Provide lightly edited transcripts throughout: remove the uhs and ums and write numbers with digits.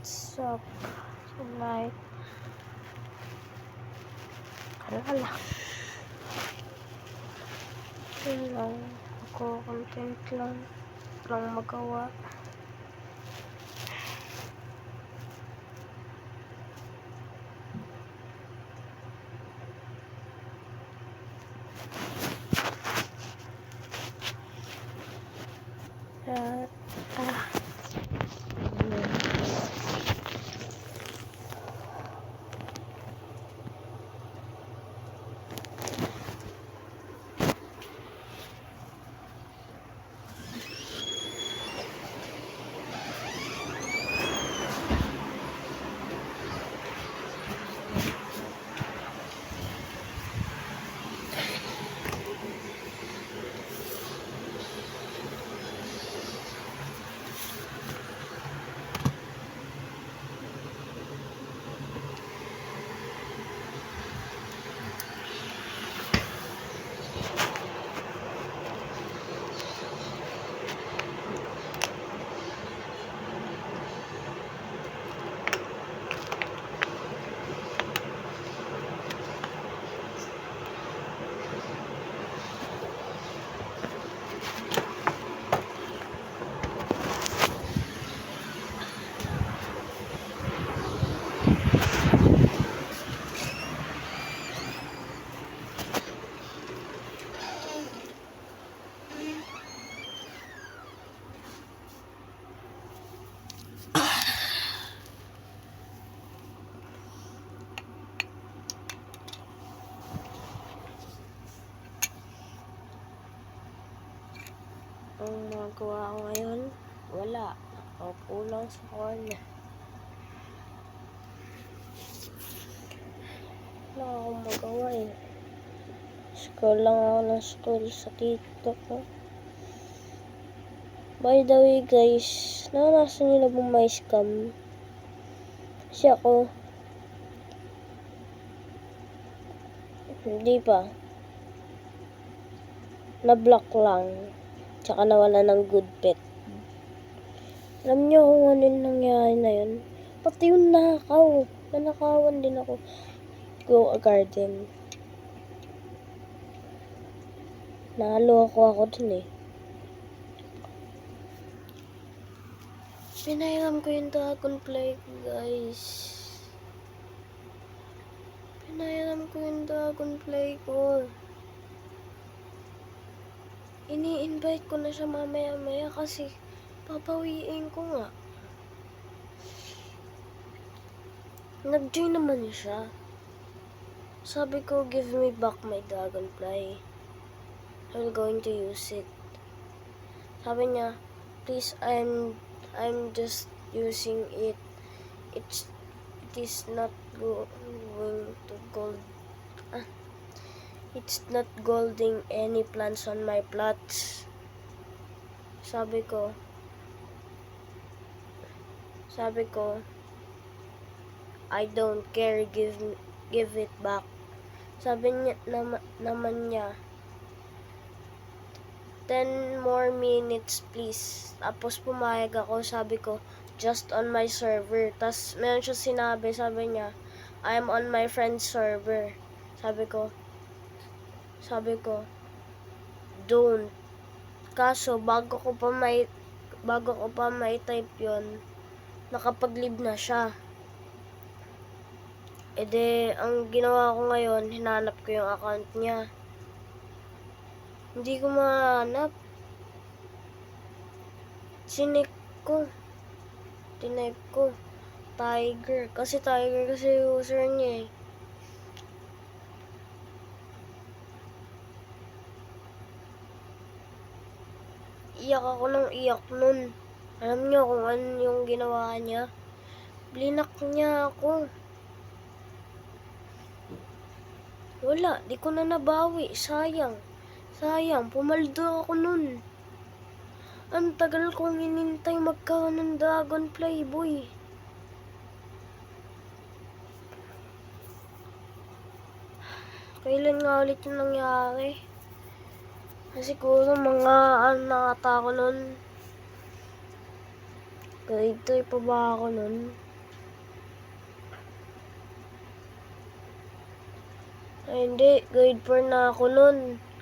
What's up tonight? Alala. Yun lang. Ako, content lang. Walang magawa. At, ang magawa ko ngayon, wala. Nakaupo lang sa corner. Wala akong magawa eh. Scroll lang ako ng scroll sa TikTok ko. By the way guys, naranasan nyo na bang may scam? Kasi ako, hindi pa. Na-block lang. Tsaka nawala ng good pet. Alam nyo kung ano yung nangyari na yun? Pati yung nakaw. Nanakawan din ako. Go a garden. Naloko ako dun eh. Pinahiram ko yung dragonfly ko guys. Pinahiram ko yung dragonfly ko. Ini-invite ko na siya mamaya-maya kasi papawiin ko nga. Nag-join naman siya. Sabi ko, give me back my dragonfly. I'm going to use it. Sabi niya, please, I'm just using it. It is not going to gold. It's not golding any plants on my plots. Sabi ko, I don't care, give it back. Sabi niya naman niya, 10 more minutes please. Tapos pumayag ako, sabi ko, just on my server. Tapos meron siya sinabi, sabi niya, I'm on my friend's server. Sabi ko, don't. Kaso, bago ko pa may type yon, nakapag-leave na siya. E de, ang ginawa ko ngayon, hinanap ko yung account niya. Hindi ko mahanap. Tinype ko, Tiger. Kasi user niya eh. Iyak ako ng iyak nun. Alam niyo kung ano yung ginawa niya? Blinak niya ako. Wala, di ko na nabawi. Sayang, pumaldo ako nun. Ang tagal kong hinintay magkaroon ng dragonfly, boy. Kailan nga ulit yung nangyari? Siguro mga ata ako nun. Grade 3 pa ba ako nun? Ay, hindi. Grade 4 na ako nun.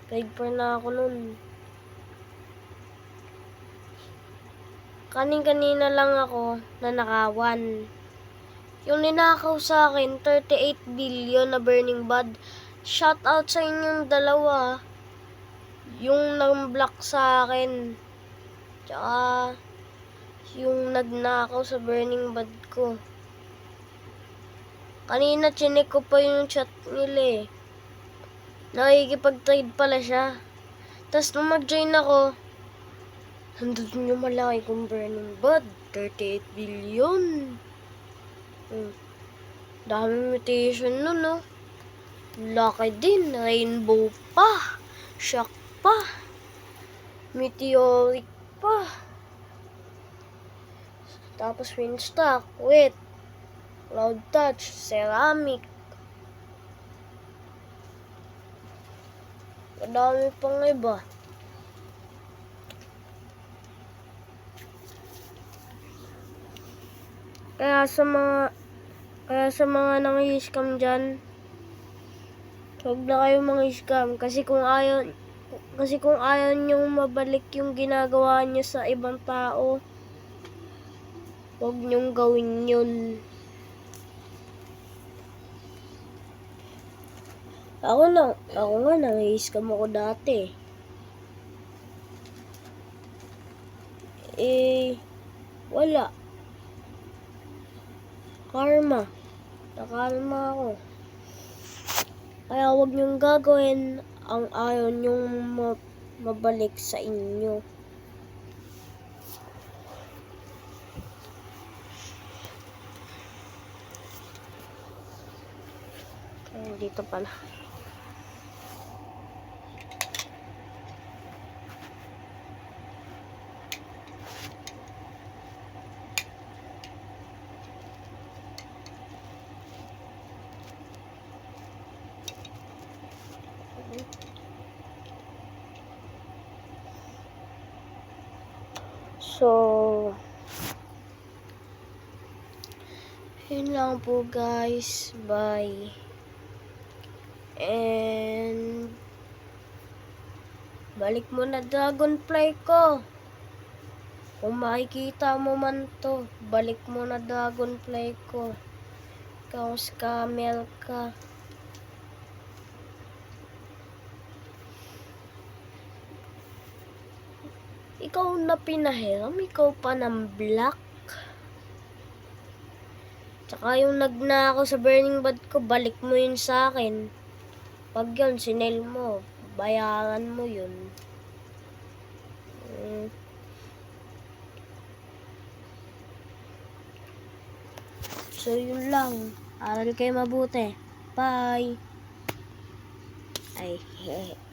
Grade 4 na ako nun. Kanina lang ako nanakawan. Yung ninakaw sa akin, 38 billion na Burning Bud. Shout out sa inyong dalawa. Yung nag-block sa akin. Tsaka yung nagnakaw sa Burning Bud ko. Kanina chinek ko pa yung chat nila eh. Nakikipag-trade pala siya. Tapos nung mag-join ako, nandun yung malaki kong Burning Bud. 38 billion. Dami mutation nun, no? Laki din. Rainbow pa. Shock pa. Meteoric pa. Tapos Winstock. Wait. Cloud Touch. Ceramic. Madami pang iba. Kaya sa mga nang-i-scam dyan, huwag na kayo mang-i-scam. Kasi kung ayaw nyong mabalik yung ginagawa nyo sa ibang tao, huwag nyong gawin yun. Ako nga nang-i-scam ako dati. Wala. Nakarma ako. Kaya huwag nyong gagawin ang ayaw nyong mabalik sa inyo. Dito pala. So, yun lang po guys. Bye. And balik mo na dragonfly ko. Kung makikita mo man to, balik mo na dragonfly ko. Ikaw scammer ka. Ikaw na pinahiram, ikaw pa ng black. Tsaka yung nagnakaw sa Burning Bud ko, balik mo yun sa akin. Pag yun, sinel mo, bayaran mo yun. So, yun lang. Aral kayo mabuti. Bye! Ay, hehe.